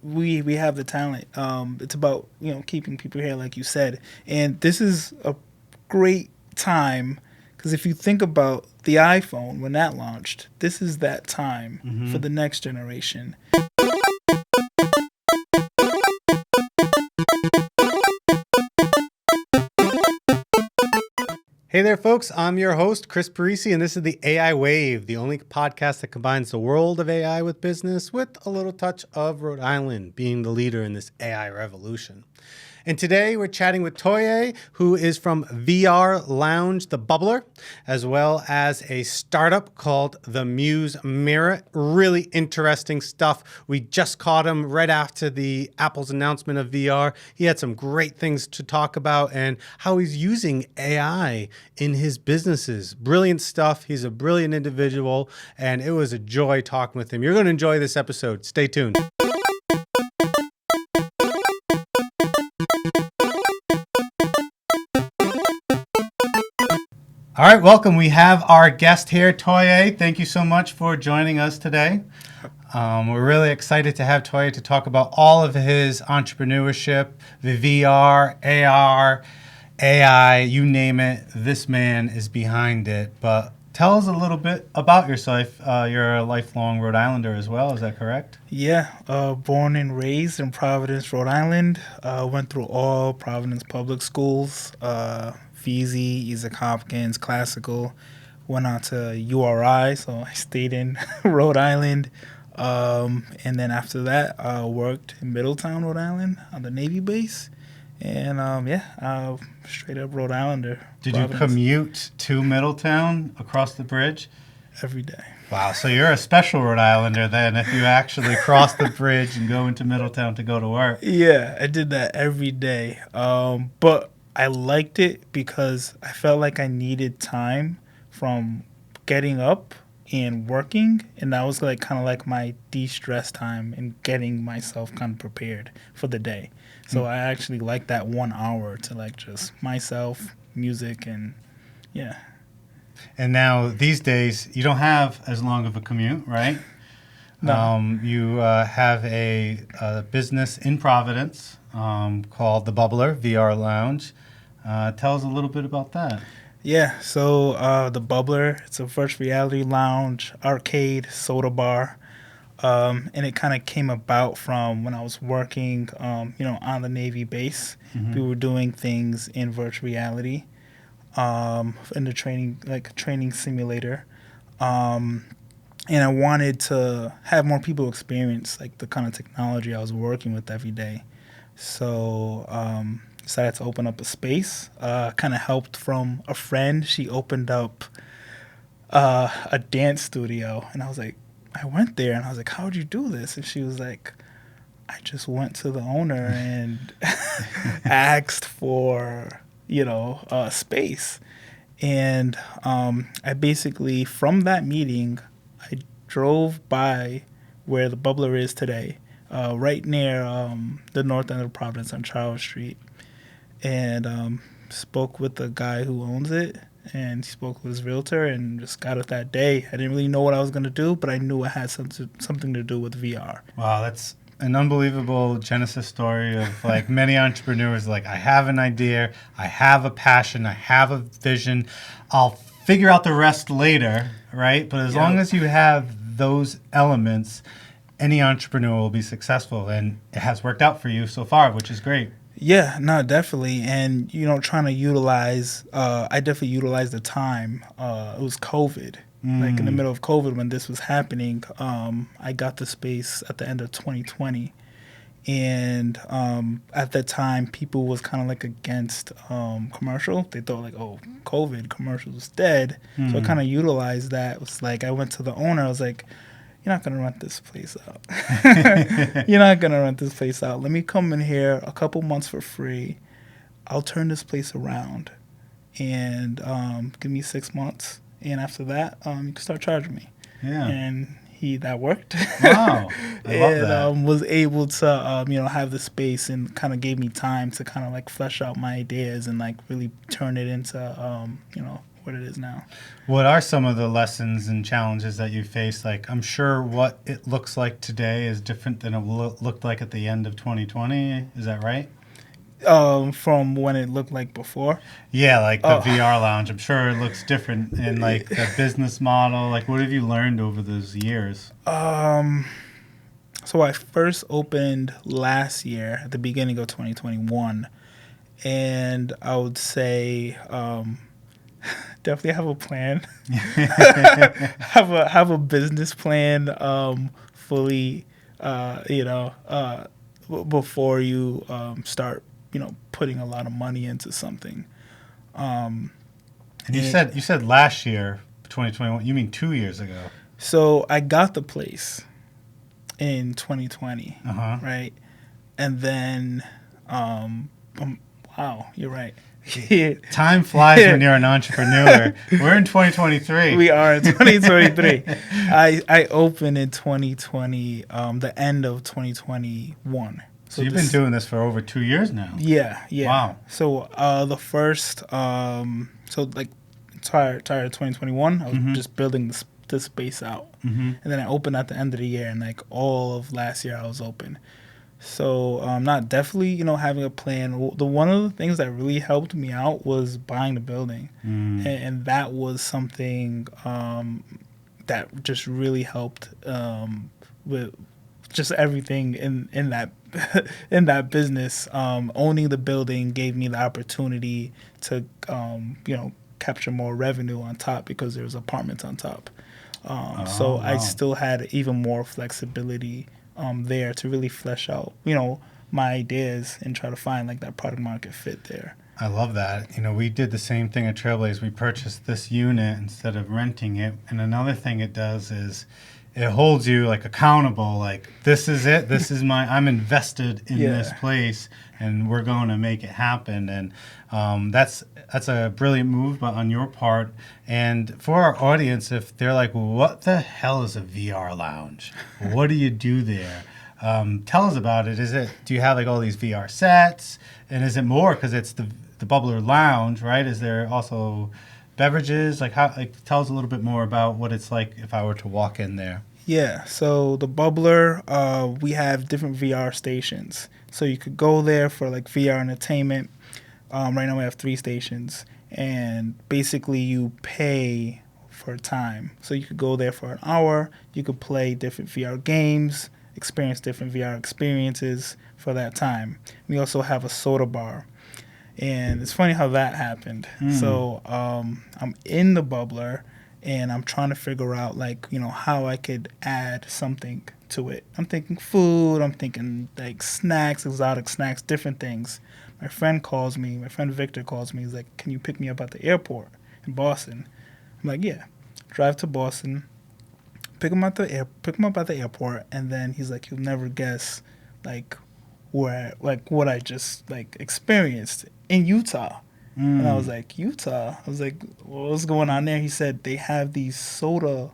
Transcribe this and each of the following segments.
we have the talent. It's about keeping people here, like you said, and this is a great time because if you think about the iPhone when that launched, this is that time for the next generation. Hey there, folks. I'm your host, Chris Parisi, and this is the AI Wave, the only podcast that combines the world of AI with business with a little touch of Rhode Island being the leader in this AI revolution. And today we're chatting with Toye, who is from VR Lounge, the Bubbler, as well as a startup called the Muse Mirror. Really interesting stuff. We just caught him right after the Apple's announcement of VR. He had some great things to talk about and how he's using AI in his businesses. Brilliant stuff. He's a brilliant individual, and it was a joy talking with him. You're going to enjoy this episode. Stay tuned. All right, welcome. We have our guest here, Toye. Thank you so much for joining us today. We're really excited to have Toye to talk about all of his entrepreneurship, the VR, AR, AI, you name it. This man is behind it. But tell us a little bit about yourself. You're a lifelong Rhode Islander as well. Is that correct? Yeah, born and raised in Providence, Rhode Island. Went through all Providence Public Schools. VZ, Isaac Hopkins, Classical. Went on to URI, so I stayed in Rhode Island. And then after that, I worked in Middletown, Rhode Island on the Navy base. And straight up Rhode Islander. Did Providence. you commute to Middletown across the bridge? Every day. Wow, so you're a special Rhode Islander then if you actually cross the bridge and go into Middletown to go to work. Yeah, I did that every day. But I liked it because I felt like I needed time from getting up and working, and that was like kind of like my de-stress time and getting myself kind of prepared for the day. So I actually like that 1 hour to like just myself, music, and yeah. And now these days you don't have as long of a commute, right? No. You have a business in Providence called the Bubbler VR Lounge. Tell us a little bit about that. Yeah, so the Bubbler, it's a virtual reality lounge, arcade, soda bar, and it kind of came about from when I was working, on the Navy base. Mm-hmm. We were doing things in virtual reality, in the training simulator, and I wanted to have more people experience like the kind of technology I was working with every day. So decided to open up a space. Kind of helped from a friend. She opened up a dance studio, and I went there, and I was like, "How'd you do this?" And she was like, "I just went to the owner and asked for space." And I basically, from that meeting, I drove by where the Bubbler is today, right near the north end of Providence on Charles Street. And spoke with the guy who owns it, and spoke with his realtor, and just got it that day. I didn't really know what I was going to do, but I knew it had something to do with VR. Wow, that's an unbelievable genesis story of like many entrepreneurs. Like, I have an idea, I have a passion, I have a vision. I'll figure out the rest later, right? But as long as you have those elements, any entrepreneur will be successful, and it has worked out for you so far, which is great. Yeah, no, definitely. And, trying to utilize, I definitely utilized the time. It was COVID. Like in the middle of COVID when this was happening, I got the space at the end of 2020. And at that time, people was kind of like against commercial. They thought like, oh, COVID, commercial's dead. So I kind of utilized that. It was like I went to the owner. I was like, "You're not going to rent this place out. You're not going to rent this place out. Let me come in here a couple months for free. I'll turn this place around and give me 6 months. And after that, you can start charging me." Yeah. And that worked. Wow. I love that. And was able to, have the space, and kind of gave me time to kind of like flesh out my ideas and like really turn it into, what it is now. What are some of the lessons and challenges that you face? Like, I'm sure what it looks like today is different than it looked like at the end of 2020. Is that right? From when it looked like before. Yeah, like the VR lounge. I'm sure it looks different in like the business model. Like, what have you learned over those years? So I first opened last year at the beginning of 2021, and I would say definitely have a plan. have a business plan fully, before you start, putting a lot of money into something. And you said last year, 2021. You mean 2 years ago? So I got the place in 2020, right? And then, wow, you're right. Time flies when you're an entrepreneur. We're in 2023. We are in 2023. I opened in 2020, the end of 2021. So you've been doing this for over 2 years now. Yeah. Wow. So the first, prior to 2021, I was just building the space out, and then I opened at the end of the year, and like all of last year I was open. So not definitely, having a plan. One of the things that really helped me out was buying the building, and that was something that just really helped with just everything in that in that business. Owning the building gave me the opportunity to capture more revenue on top because there was apartments on top. So I still had even more flexibility there to really flesh out, my ideas and try to find like that product market fit there. I love that. We did the same thing at Trailblaze. We purchased this unit instead of renting it. And another thing it does is it holds you like accountable. Like, this is it. This is I'm invested in this place, and we're going to make it happen. And that's a brilliant move on your part. And for our audience, if they're like, well, what the hell is a VR lounge? What do you do there? Tell us about it. Do you have like all these VR sets? And is it more because it's the Bubbler Lounge, right? Is there also beverages? Tell us a little bit more about what it's like if I were to walk in there. Yeah, so the Bubbler, we have different VR stations. So you could go there for like VR entertainment. Right now we have 3 stations, and basically you pay for time. So you could go there for an hour. You could play different VR games, experience different VR experiences for that time. We also have a soda bar. And it's funny how that happened. So I'm in the Bubbler, and I'm trying to figure out, how I could add something to it. I'm thinking food. I'm thinking, snacks, exotic snacks, different things. My friend Victor calls me. He's like, can you pick me up at the airport in Boston? I'm like, yeah. Drive to Boston, pick him up at the airport, and then he's like, you'll never guess, what I just, experienced in Utah. And I was like, Utah? I was like, what's going on there? He said they have these soda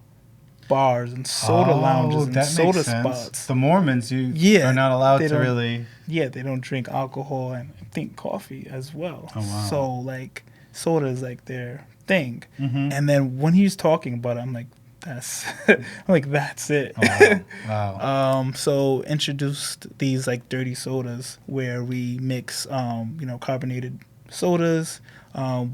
bars and soda lounges and soda spots. The Mormons, are not allowed to really... Yeah, they don't drink alcohol and I think coffee as well. Oh, wow. So, soda is, their thing. And then when he was talking about it, I'm like, that's it. Oh, wow. So introduced these, dirty sodas where we mix, carbonated sodas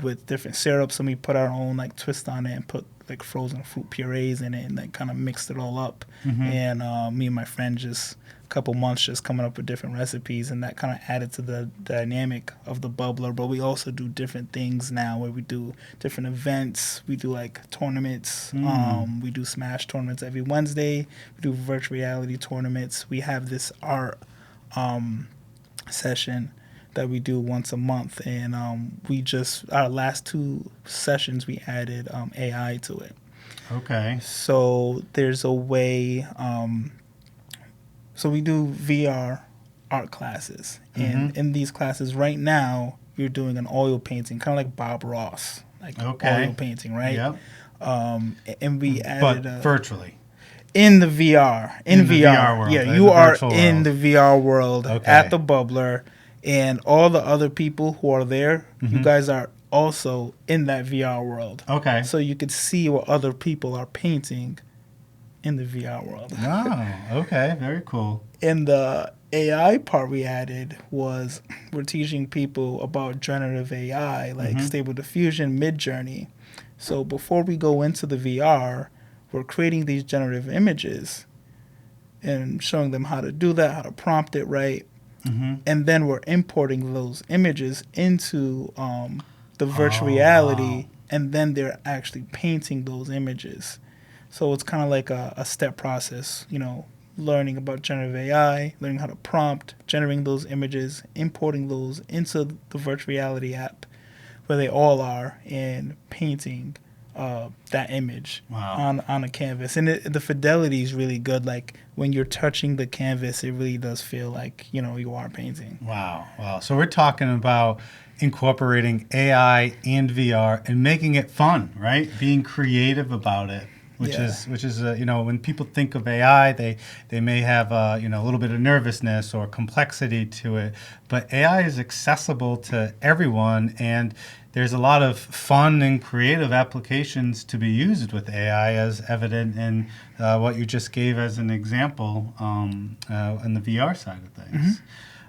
with different syrups, and we put our own twist on it and put frozen fruit purees in it, and kind of mixed it all up. And me and my friend just a couple months just coming up with different recipes, and that kind of added to the dynamic of the Bubbler. But we also do different things now where we do different events. We do tournaments. We do Smash tournaments every Wednesday. We do virtual reality tournaments. We have this art session that we do once a month, and our last 2 sessions we added AI to it. Okay. So there's a way. So we do VR art classes, and in these classes right now you're doing an oil painting, kind of like Bob Ross, oil painting, right? Yep. And we added virtually. In the VR, in the VR world. Yeah, you are in the VR world at the Bubbler. And all the other people who are there, you guys are also in that VR world. Okay. So you could see what other people are painting in the VR world. Wow. Okay. Very cool. And the AI part we added was we're teaching people about generative AI, like Stable Diffusion, Midjourney. So before we go into the VR, we're creating these generative images and showing them how to do that, how to prompt it right. And then we're importing those images into the virtual reality, and then they're actually painting those images. So it's kind of like a step process, learning about generative AI, learning how to prompt, generating those images, importing those into the virtual reality app where they all are, and painting that image on a canvas. And the fidelity is really good. Like when you're touching the canvas, it really does feel like, you are painting. Wow. Wow. So we're talking about incorporating AI and VR and making it fun, right? Being creative about it. Which is when people think of AI, they may have a little bit of nervousness or complexity to it, but AI is accessible to everyone, and there's a lot of fun and creative applications to be used with AI, as evident in what you just gave as an example in the VR side of things.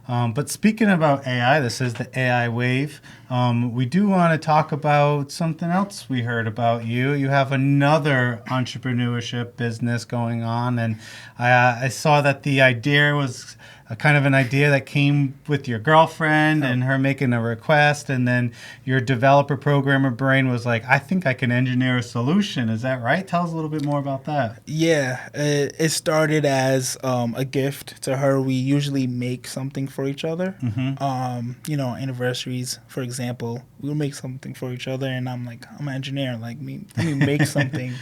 But speaking about AI, this is the AI wave. We do want to talk about something else we heard about you. You have another entrepreneurship business going on, and I saw that the idea was a kind of an idea that came with your girlfriend and her making a request, and then your developer programmer brain was like, I think I can engineer a solution. Is that right? Tell us a little bit more about that. Yeah, it started as a gift to her. We usually make something for each other. Anniversaries, for example, we'll make something for each other, and I'm like, I'm an engineer. Like, let me make something.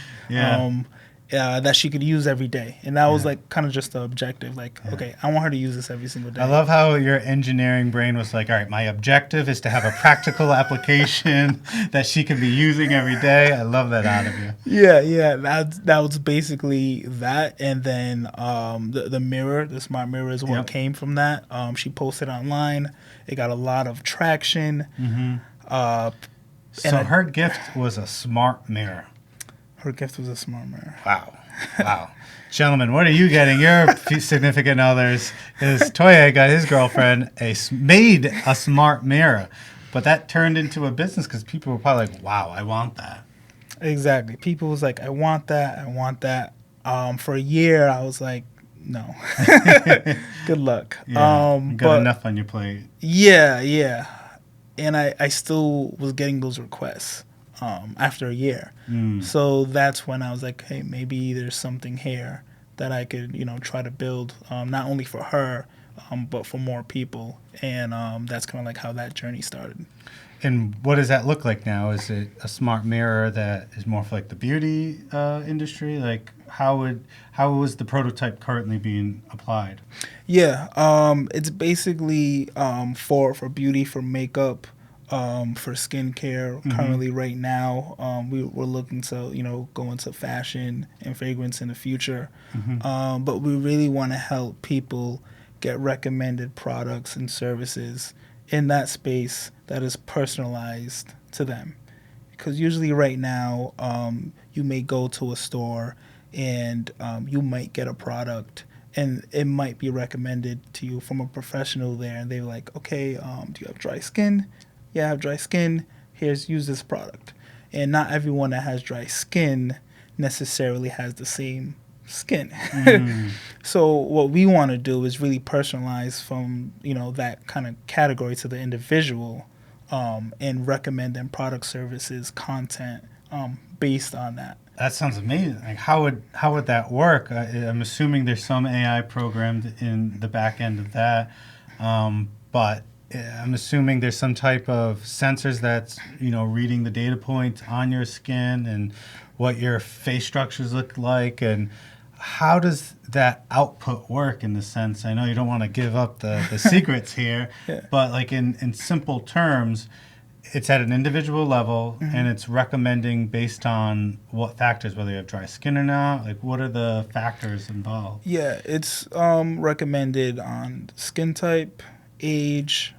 That she could use every day. And that was like kind of just the objective. Like, okay, I want her to use this every single day. I love how your engineering brain was like, all right, my objective is to have a practical application that she can be using every day. I love that out of you. Yeah. That was basically that. And then the mirror, the smart mirror is what came from that. She posted online. It got a lot of traction. So her gift was a smart mirror. Her gift was a smart mirror. Wow. Gentlemen, what are you getting? Your significant others is Toye got his girlfriend made a smart mirror. But that turned into a business because people were probably like, wow, I want that. Exactly. People was like, I want that. For a year, I was like, no. Good luck. Yeah, you got enough on your plate. Yeah. And I still was getting those requests. After a year. So that's when I was like, hey, maybe there's something here that I could, try to build, not only for her, but for more people. And that's kind of like how that journey started. And what does that look like now? Is it a smart mirror that is more for like the beauty industry? Like how was the prototype currently being applied? Yeah, it's basically for beauty, for makeup, for skincare. Currently right now, we're looking to go into fashion and fragrance in the future, but we really want to help people get recommended products and services in that space that is personalized to them, because usually right now you may go to a store and you might get a product and it might be recommended to you from a professional there, and they're like, okay, do you have dry skin? Yeah, I have dry skin. Use this product. And not everyone that has dry skin necessarily has the same skin. So what we want to do is really personalize from, that kind of category to the individual, and recommend them product, services, content based on that. That sounds amazing. Like how would that work? I'm assuming there's some AI programmed in the back end of that, but I'm assuming there's some type of sensors that's reading the data points on your skin and what your face structures look like, and how does that output work in the sense? I know you don't want to give up the secrets here, but like in simple terms, it's at an individual level and it's recommending based on what factors, whether you have dry skin or not. Like what are the factors involved? Yeah, it's recommended on skin type, age,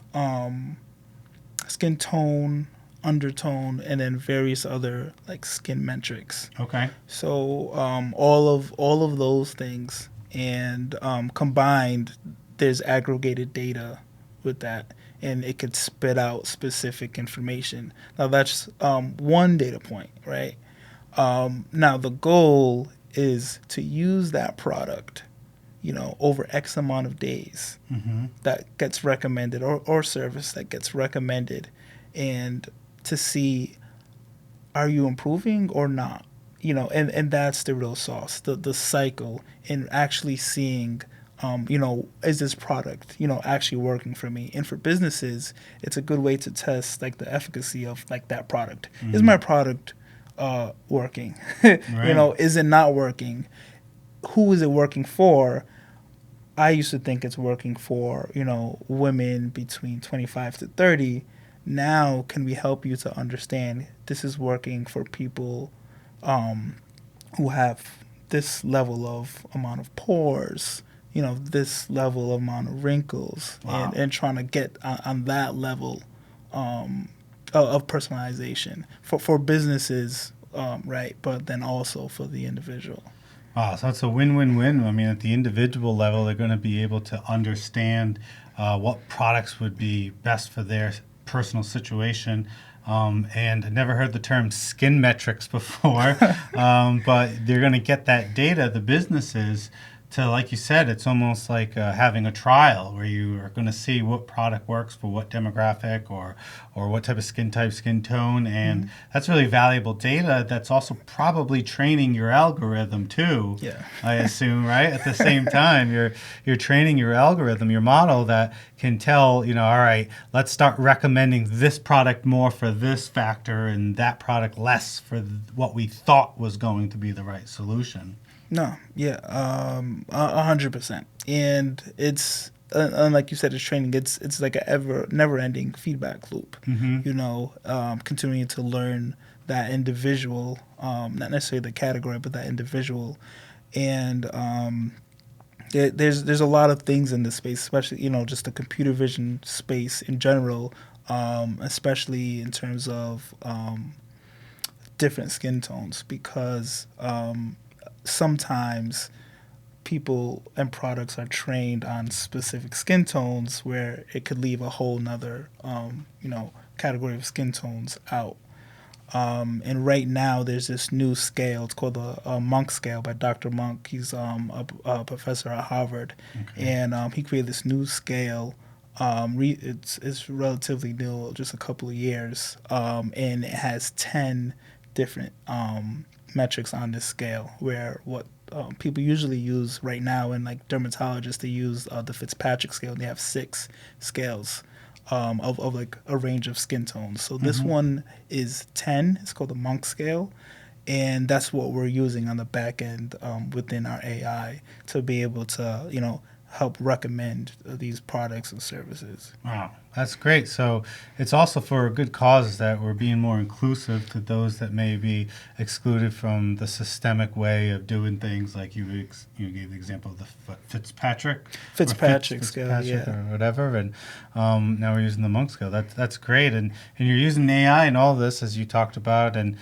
skin tone, undertone, and then various other like skin metrics. Okay. So all of those things, and combined, there's aggregated data with that, and it could spit out specific information. Now that's one data point, right? Now the goal is to use that product, over X amount of days that gets recommended, or service that gets recommended, and to see, are you improving or not? And that's the real sauce, the cycle, and actually seeing, is this product, actually working for me? And for businesses, it's a good way to test like the efficacy of like that product. Is my product working? Right. Is it not working? Who is it working for? I used to think it's working for, women between 25 to 30. Now, can we help you to understand this is working for people who have this level of amount of pores, this level of amount of wrinkles, Wow. and trying to get on that level of personalization for businesses, right? But then also for the individual. Wow, so it's a win-win-win. I mean, at the individual level, they're going to be able to understand what products would be best for their personal situation. And I never heard the term skin metrics before, but they're going to get that data, the businesses, to, like you said, it's almost like having a trial where you are going to see what product works for what demographic or what type of skin type, skin tone. And that's really valuable data that's also probably training your algorithm too. Yeah. I assume, right? At the same time, you're training your algorithm, your model that can tell, all right, let's start recommending this product more for this factor and that product less for what we thought was going to be the right solution. No, yeah, 100%. And it's like you said, it's training. It's like a never-ending feedback loop. Continuing to learn that individual, not necessarily the category, but that individual. And there's a lot of things in this space, especially just the computer vision space in general, especially in terms of different skin tones, because sometimes people and products are trained on specific skin tones where it could leave a whole nother category of skin tones out. And right now there's this new scale. It's called the Monk scale by Dr. Monk. He's a professor at Harvard. Okay. And he created this new scale. It's relatively new, just a couple of years, and it has 10 different metrics on this scale, where what people usually use right now, and like dermatologists, they use the Fitzpatrick scale, and they have 6 scales of like a range of skin tones. So this one is 10. It's called the Monk scale, and that's what we're using on the back end within our AI to be able to help recommend these products and services. Wow, that's great. So it's also for a good cause that we're being more inclusive to those that may be excluded from the systemic way of doing things. Like you gave the example of the Fitzpatrick scale, yeah, or whatever. And now we're using the Monk scale. That's great. And you're using AI and all this, as you talked about. And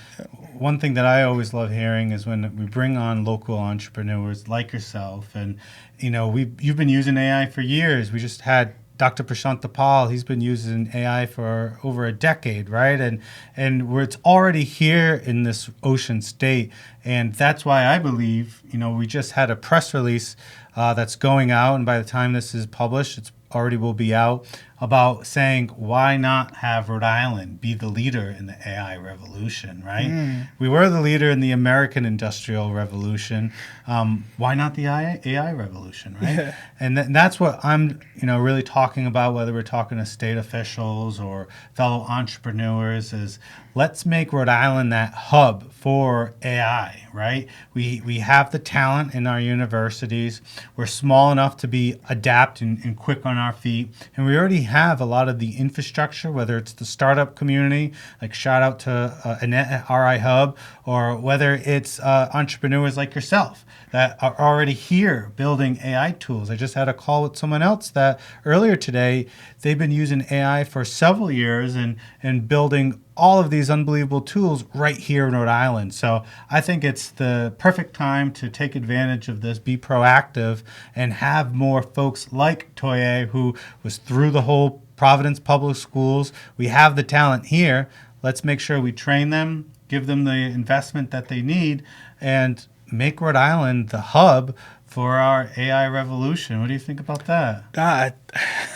one thing that I always love hearing is when we bring on local entrepreneurs like yourself, and you've been using AI for years. We just had Dr. Prashant Pal. He's been using AI for over a decade, right? And where it's already here in this ocean state. And that's why I believe, we just had a press release that's going out, and by the time this is published, it's already will be out, about saying, why not have Rhode Island be the leader in the AI revolution, right? We were the leader in the American Industrial Revolution. Why not the AI revolution, right? Yeah. And that's what I'm, really talking about, whether we're talking to state officials or fellow entrepreneurs, is let's make Rhode Island that hub for AI, right? We have the talent in our universities. We're small enough to be adapt and quick on our feet. And we already have a lot of the infrastructure, whether it's the startup community, like shout out to Annette at RI Hub, or whether it's entrepreneurs like yourself that are already here building AI tools. I just had a call with someone else that earlier today, they've been using AI for several years and building all of these unbelievable tools right here in Rhode Island. So I think it's the perfect time to take advantage of this, be proactive, and have more folks like Toye, who was through the whole Providence Public Schools. We have the talent here. Let's make sure we train them, give them the investment that they need, and make Rhode Island the hub for our AI revolution. What do you think about that? God,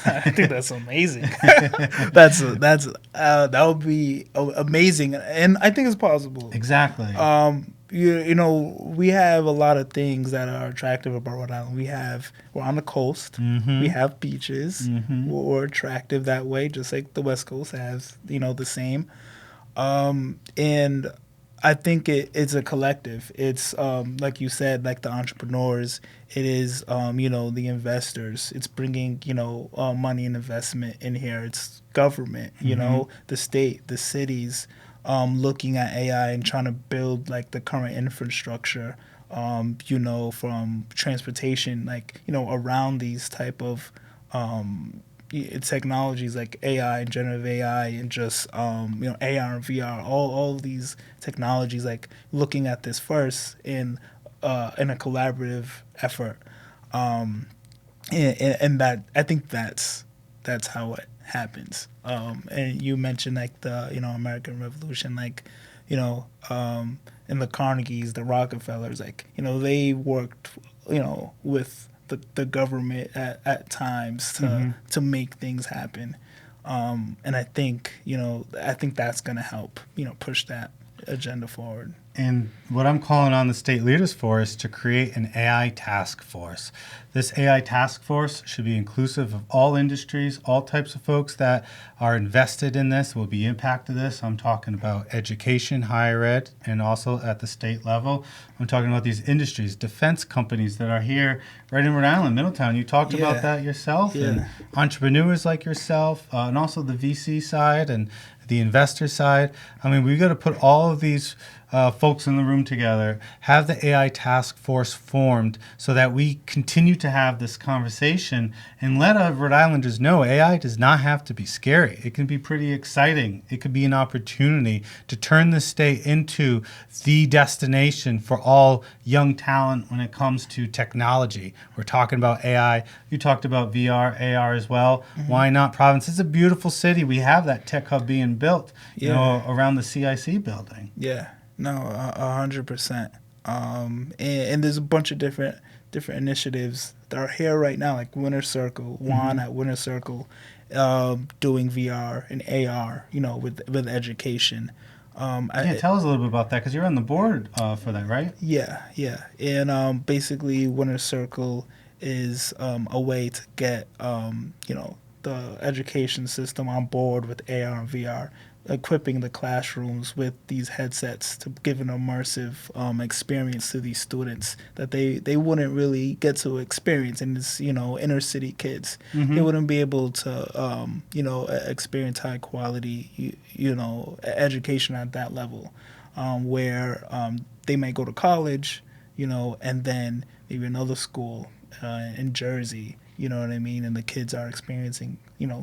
I think that's amazing. That would be amazing, and I think it's possible. Exactly. We have a lot of things that are attractive about Rhode Island. We're on the coast. We have beaches. We're attractive that way, just like the West Coast has, the same. And I think it's a collective. It's like you said, like the entrepreneurs. It is the investors. It's bringing money and investment in here. It's government. The state, the cities, looking at AI and trying to build like the current infrastructure. From transportation, around these type of technologies like AI and generative AI and just AR and VR, all of these technologies, like looking at this first in a collaborative effort, and that I think that's how it happens. And you mentioned like the American Revolution, and the Carnegies, the Rockefellers, they worked with the government at times to make things happen, and I think that's going to help push that agenda forward. And what I'm calling on the state leaders for is to create an AI task force. This AI task force should be inclusive of all industries, all types of folks that are invested in this, will be impacted this. I'm talking about education, higher ed, and also at the state level. I'm talking about these industries, defense companies that are here right in Rhode Island, Middletown. You talked about that yourself, and entrepreneurs like yourself, and also the VC side and the investor side. I mean, we've got to put all of these folks in the room together, have the AI task force formed so that we continue to have this conversation and let Rhode Islanders know AI does not have to be scary. It can be pretty exciting. It could be an opportunity to turn the state into the destination for all young talent when it comes to technology. We're talking about AI. You talked about VR, AR as well. Why not Providence? It's a beautiful city. We have that tech hub being built, around the CIC building. Yeah. No, 100%. And there's a bunch of different initiatives that are here right now, like Winter Circle, Juan at Winter Circle, doing VR and AR, with education. Tell us a little bit about that, because you're on the board for that, right? Yeah. And basically, Winter Circle is a way to get the education system on board with AR and VR, equipping the classrooms with these headsets to give an immersive experience to these students that they wouldn't really get to experience in this inner city kids. They wouldn't be able to experience high quality education at that level, where they might go to college, and then maybe another school in Jersey. You know what I mean? And the kids are experiencing,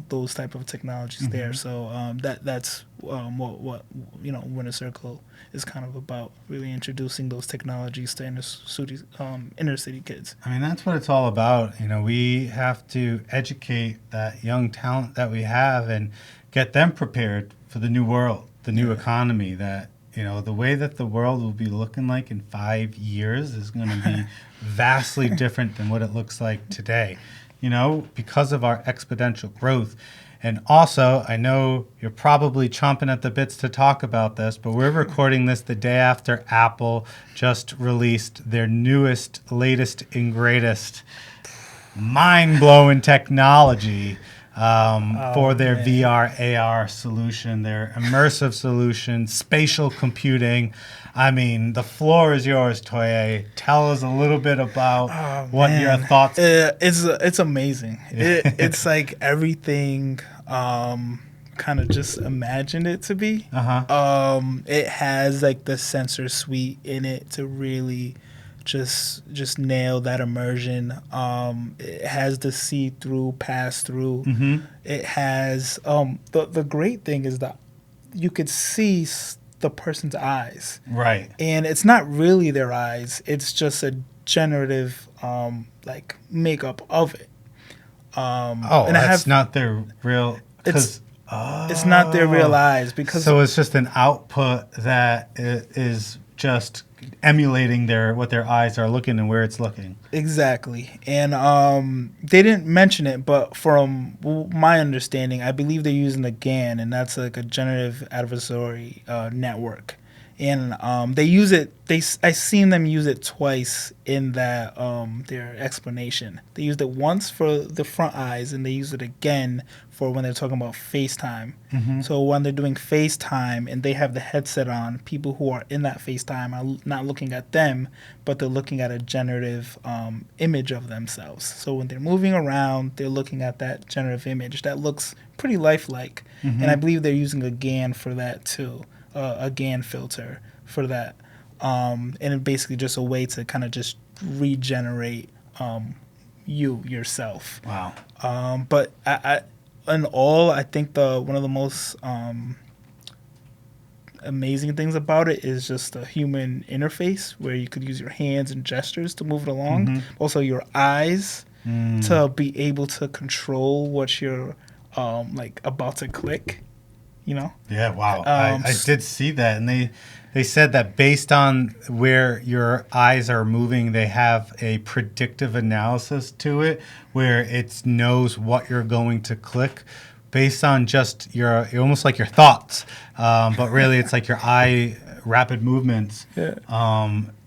those type of technologies there. So that's what Winter Circle is kind of about, really introducing those technologies to inner city kids. I mean, that's what it's all about. We have to educate that young talent that we have and get them prepared for the new world, the new economy, that the way that the world will be looking like in 5 years is going to be vastly different than what it looks like today, because of our exponential growth. And also, I know you're probably chomping at the bits to talk about this, but we're recording this the day after Apple just released their newest, latest, and greatest mind-blowing technology for their VR, AR solution, their immersive solution, spatial computing. I mean, the floor is yours, Toye. Tell us a little bit about what your thoughts are. It's amazing. It's like everything kind of just imagined it to be. It has like the sensor suite in it to really just nail that immersion. It has the see-through, pass-through. It has the great thing is that you could see the person's eyes, Right. and it's not really their eyes. It's just a generative like makeup of it. Oh, And I that's have not their real. it's Because it's not their real eyes because so it's just an output that is just emulating what their eyes are looking and where it's looking. exactly. And they didn't mention it, but from my understanding, I believe they're using the GAN, and that's like a generative adversary network. And they use it. I seen them use it twice in that their explanation. They used it once for the front eyes, and they use it again for when they're talking about FaceTime. So when they're doing FaceTime and they have the headset on, people who are in that FaceTime are not looking at them, but they're looking at a generative image of themselves. So when they're moving around, they're looking at that generative image that looks pretty lifelike. And I believe they're using a GAN for that too. A GAN filter for that, and it's basically just a way to kind of just regenerate yourself. Wow. But in all, I think one of the most amazing things about it is just the human interface, where you could use your hands and gestures to move it along. Also, your eyes to be able to control what you're like about to click. You know? Yeah, wow. I did see that. And they said that based on where your eyes are moving, they have a predictive analysis to it where it knows what you're going to click based on just almost like your thoughts. But really, it's like your eye rapid movements. Yeah.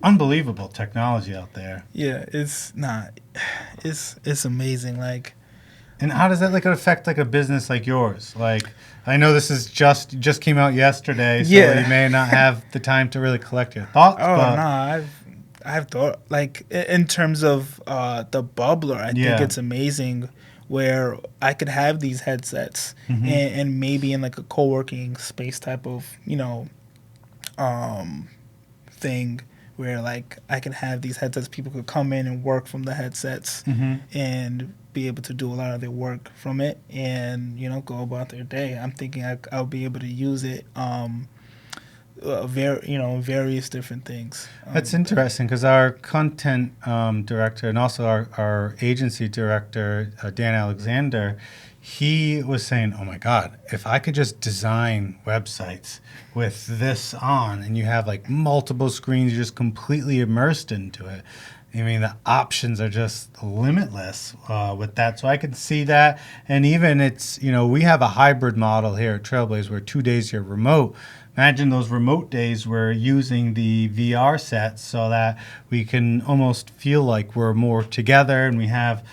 Unbelievable technology out there. Yeah, it's amazing. Like, and how does that affect a business like yours? Like, I know this is just came out yesterday, so you may not have the time to really collect your thoughts. Oh no, I've thought in terms of the bubbler. I think it's amazing where I could have these headsets and maybe in like a co-working space type of thing where like I can have these headsets. People could come in and work from the headsets and be able to do a lot of their work from it and go about their day. I'm thinking I'll be able to use it various different things. That's interesting because our content director and also our agency director, Dan Alexander, he was saying, oh my God, if I could just design websites with this on and you have like multiple screens, you're just completely immersed into it. I mean, the options are just limitless with that. So I can see that. And even it's, we have a hybrid model here at Trailblaze where 2 days you're remote. Imagine those remote days we're using the VR sets so that we can almost feel like we're more together. And we have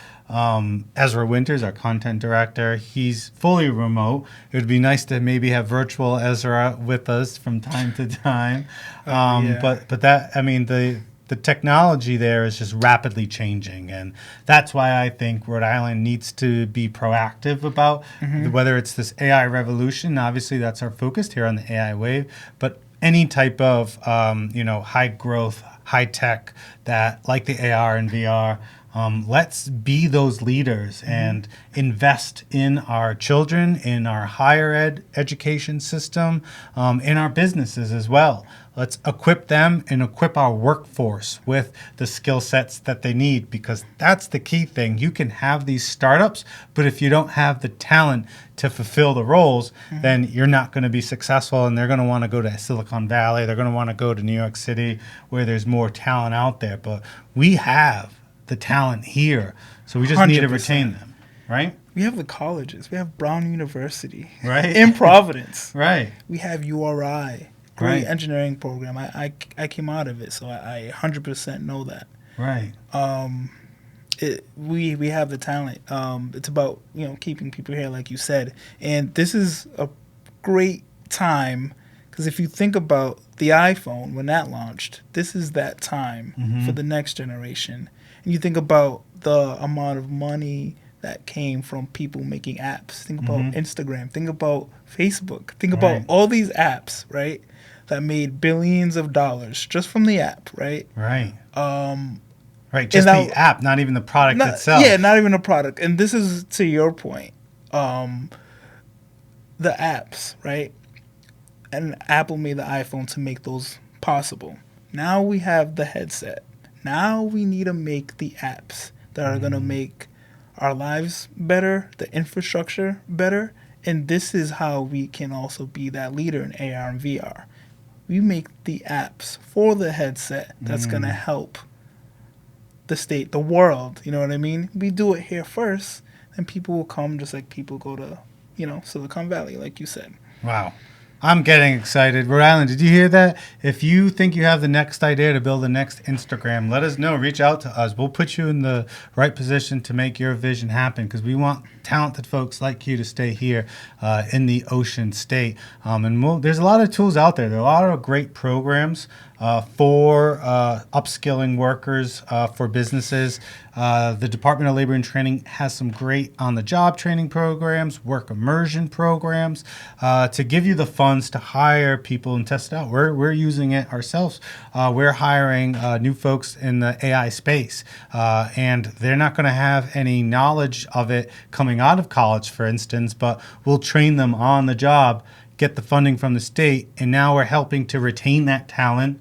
Ezra Winters, our content director. He's fully remote. It would be nice to maybe have virtual Ezra with us from time to time. But that, I mean, the technology there is just rapidly changing, and that's why I think Rhode Island needs to be proactive about whether it's this AI revolution. Obviously, that's our focus here on the AI wave, but any type of high growth, high tech that like the AR and VR. Let's be those leaders and invest in our children, in our higher education system, in our businesses as well. Let's equip them and equip our workforce with the skill sets that they need, because that's the key thing. You can have these startups, but if you don't have the talent to fulfill the roles, then you're not going to be successful, and they're going to want to go to Silicon Valley. They're going to want to go to New York City where there's more talent out there. But we have the talent here, so we just 100%. Need to retain them, right? We have the colleges. We have Brown University, right, in Providence, right. We have URI, great engineering program. I came out of it, so I 100% know that. Right. We have the talent. It's about keeping people here, like you said, and this is a great time. Because if you think about the iPhone, when that launched, this is that time for the next generation. And you think about the amount of money that came from people making apps. Think about Instagram. Think about Facebook. Think about all these apps, right? That made billions of dollars just from the app, right? Right. Right, just the app, not even the product itself. Yeah, not even a product. And this is to your point. The apps, right? and Apple made the iPhone to make those possible. Now we have the headset. Now we need to make the apps that are going to make our lives better, the infrastructure better, and this is how we can also be that leader in AR and VR. We make the apps for the headset that's going to help the state, the world, you know what I mean? We do it here first, and people will come just like people go to, Silicon Valley, like you said. Wow. I'm getting excited. Rhode Island, did you hear that? If you think you have the next idea to build the next Instagram, let us know. Reach out to us. We'll put you in the right position to make your vision happen because we want talented folks like you to stay here in the Ocean State. There's a lot of tools out there. There are a lot of great programs for upskilling workers, for businesses. The Department of Labor and Training has some great on-the-job training programs, work immersion programs to give you the funds to hire people and test it out. We're using it ourselves. We're hiring new folks in the AI space, and they're not going to have any knowledge of it coming out of college, for instance, but we'll train them on the job, get the funding from the state, and now we're helping to retain that talent,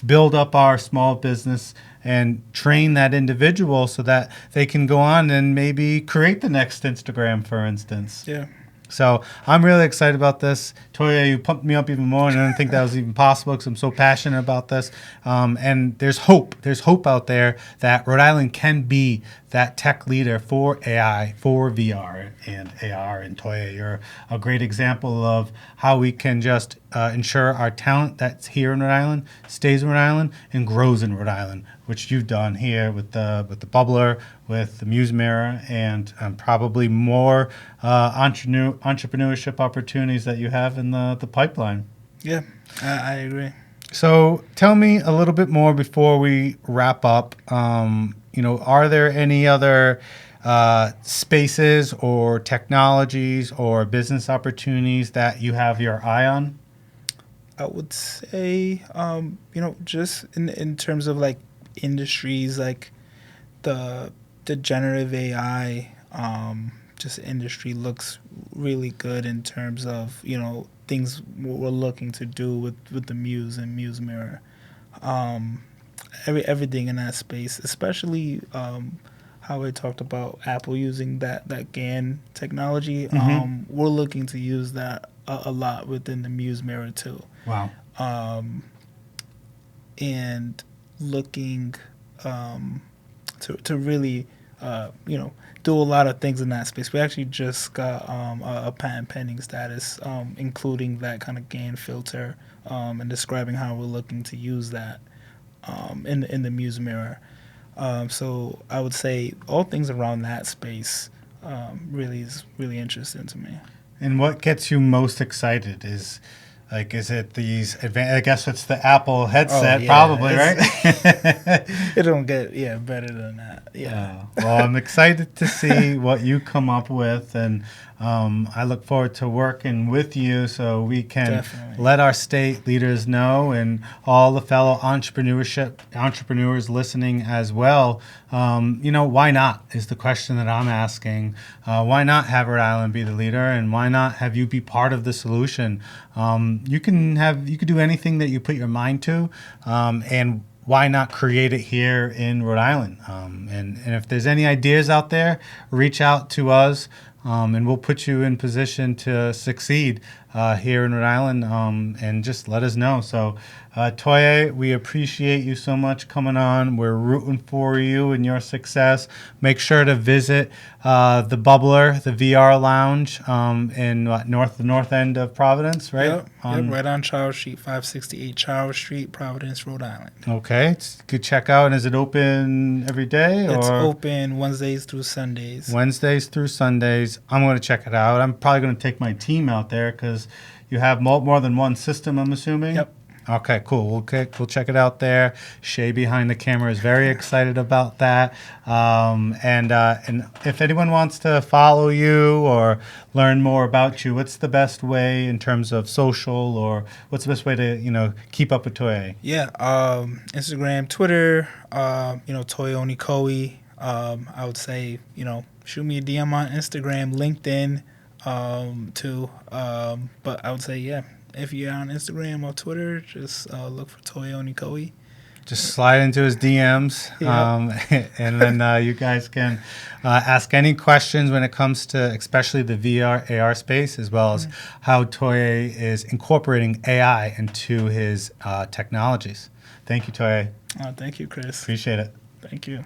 build up our small business, and train that individual so that they can go on and maybe create the next Instagram, for instance. Yeah. So I'm really excited about this. Toye, you pumped me up even more, and I didn't think that was even possible because I'm so passionate about this. And there's hope. There's hope out there that Rhode Island can be that tech leader for AI, for VR and AR. And Toye, you're a great example of how we can just ensure our talent that's here in Rhode Island stays in Rhode Island and grows in Rhode Island, which you've done here with the Bubbler, with the Muse Mirror, and probably more entrepreneurship opportunities that you have in the pipeline. Yeah, I agree. So tell me a little bit more before we wrap up. Are there any other spaces or technologies or business opportunities that you have your eye on? I would say, just in terms of like industries, like the generative AI, just industry looks really good in terms of, things we're looking to do with the Muse and Muse Mirror. Everything in that space, especially how I talked about Apple using that GAN technology. We're looking to use that a lot within the Muse Mirror too. Wow. And looking to really, do a lot of things in that space. We actually just got a patent pending status, including that kind of GAN filter, and describing how we're looking to use that in the Muse Mirror. So I would say all things around that space really is really interesting to me. And what gets you most excited is it these I guess it's the Apple headset, probably, right? It don't get better than that. Yeah. Well, I'm excited to see what you come up with, and I look forward to working with you so we can let our state leaders know and all the fellow entrepreneurs listening as well. Why not is the question that I'm asking. Why not have Rhode Island be the leader, and why not have you be part of the solution? You can do anything that you put your mind to, and why not create it here in Rhode Island? And if there's any ideas out there, reach out to us, and we'll put you in position to succeed here in Rhode Island, and just let us know. So, Toye, we appreciate you so much coming on. We're rooting for you and your success. Make sure to visit the Bubbler, the VR Lounge, in the north end of Providence, right? Yep, right on Charles Street, 568 Charles Street, Providence, Rhode Island. Okay, it's good. Check out. And is it open every day? It's open Wednesdays through Sundays. Wednesdays through Sundays. I'm going to check it out. I'm probably going to take my team out there because you have more than one system, I'm assuming? Yep. Okay, cool. We'll check it out there. Shay behind the camera is very excited about that. And if anyone wants to follow you or learn more about you, what's the best way in terms of social, or what's the best way to keep up with Toye? Yeah, Instagram, Twitter, Toye Onikoyi. I would say shoot me a DM on Instagram, LinkedIn, too. But I would say if you're on Instagram or Twitter, just look for Toye Onikoyi. Just slide into his DMs, and then you guys can ask any questions when it comes to especially the VR, AR space, as well as how Toye is incorporating AI into his technologies. Thank you, Toye. Thank you, Chris. Appreciate it. Thank you.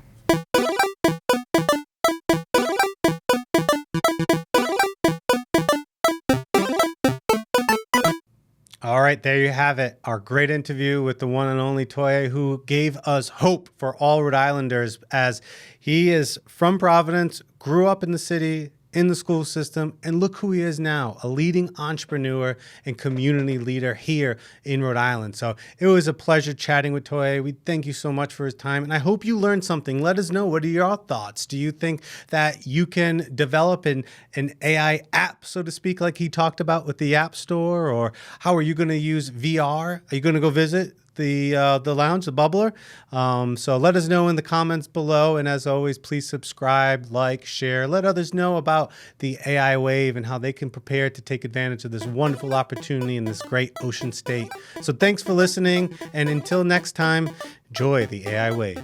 All right, there you have it. Our great interview with the one and only Toye, who gave us hope for all Rhode Islanders, as he is from Providence, grew up in the city, in the school system, and look who he is now, a leading entrepreneur and community leader here in Rhode Island. So it was a pleasure chatting with Toye. We thank you so much for his time, and I hope you learned something. Let us know. What are your thoughts? Do you think that you can develop an AI app, so to speak, like he talked about with the App Store? Or how are you going to use VR? Are you going to go visit the lounge, the bubbler? So let us know in the comments below. And as always, please subscribe, like, share. Let others know about the AI wave and how they can prepare to take advantage of this wonderful opportunity in this great ocean state. So thanks for listening. And until next time, enjoy the AI wave.